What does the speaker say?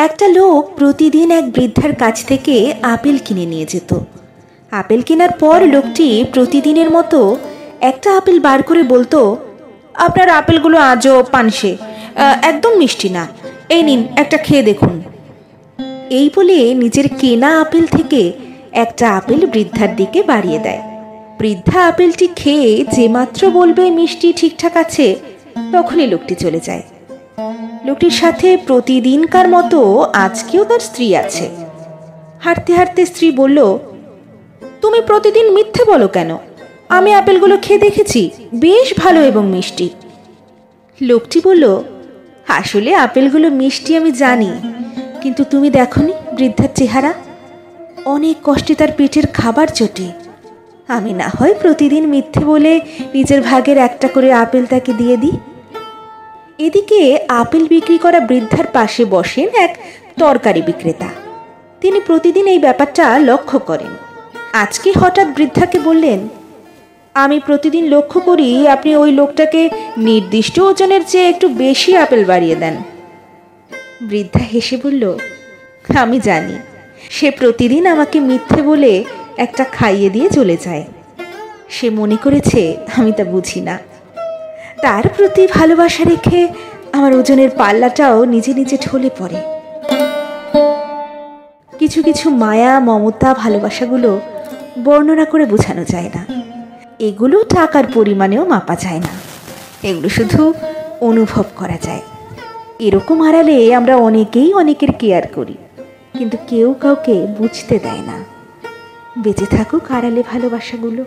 একটা লোক প্রতিদিন এক বৃদ্ধার কাছ থেকে আপেল কিনে নিয়ে যেত। আপেল কেনার পর লোকটি প্রতিদিনের মতো একটা আপেল বার করে বলতো, আপনার আপেলগুলো আজও পানসে, একদম মিষ্টি না, এই নিন একটা খেয়ে দেখুন। এই বলে নিজের কেনা আপেল থেকে একটা আপেল বৃদ্ধার দিকে বাড়িয়ে দেয়। বৃদ্ধা আপেলটি খেয়ে যে মাত্র বলবে মিষ্টি ঠিকঠাক আছে, তখনই লোকটি চলে যায়। লোকটির সাথে প্রতিদিনকার মতো আজকেও তার স্ত্রী আছে। হাঁটতে হাঁটতে স্ত্রী বলল, তুমি প্রতিদিন মিথ্যে বলো কেন? আমি আপেলগুলো খেয়ে দেখেছি, বেশ ভালো এবং মিষ্টি। লোকটি বলল, আসলে আপেলগুলো মিষ্টি আমি জানি, কিন্তু তুমি দেখোনি বৃদ্ধার চেহারা, অনেক কষ্টে তার পেটের খাবার জোটে। আমি না হয় প্রতিদিন মিথ্যে বলে নিজের ভাগের একটা করে আপেল তাকে দিয়ে দিই। এদিকে আপেল বিক্রি করা বৃদ্ধার পাশে বসেন এক তরকারি বিক্রেতা। তিনি প্রতিদিন এই ব্যাপারটা লক্ষ্য করেন। আজকে হঠাৎ বৃদ্ধাকে বললেন, আমি প্রতিদিন লক্ষ্য করি আপনি ওই লোকটাকে নির্দিষ্ট ওজনের চেয়ে একটু বেশি আপেল বাড়িয়ে দেন। বৃদ্ধা হেসে বলল, আমি জানি, সে প্রতিদিন আমাকে মিথ্যে বলে একটা খাইয়ে দিয়ে চলে যায়। সে মনে করেছে আমি তা বুঝি না। তার প্রতি ভালোবাসা রেখে আমার ওজনের পাল্লাটাও নিজে নিজে ঢলে পড়ে। কিছু কিছু মায়া, মমতা, ভালোবাসাগুলো বর্ণনা করে বোঝানো যায় না। এগুলো টাকার পরিমাণেও মাপা যায় না, এগুলো শুধু অনুভব করা যায়। এরকম আড়ালে আমরা অনেকেই অনেকের কেয়ার করি, কিন্তু কেউ কাউকে বুঝতে দেয় না। বেঁচে থাকুক আড়ালে ভালোবাসাগুলো।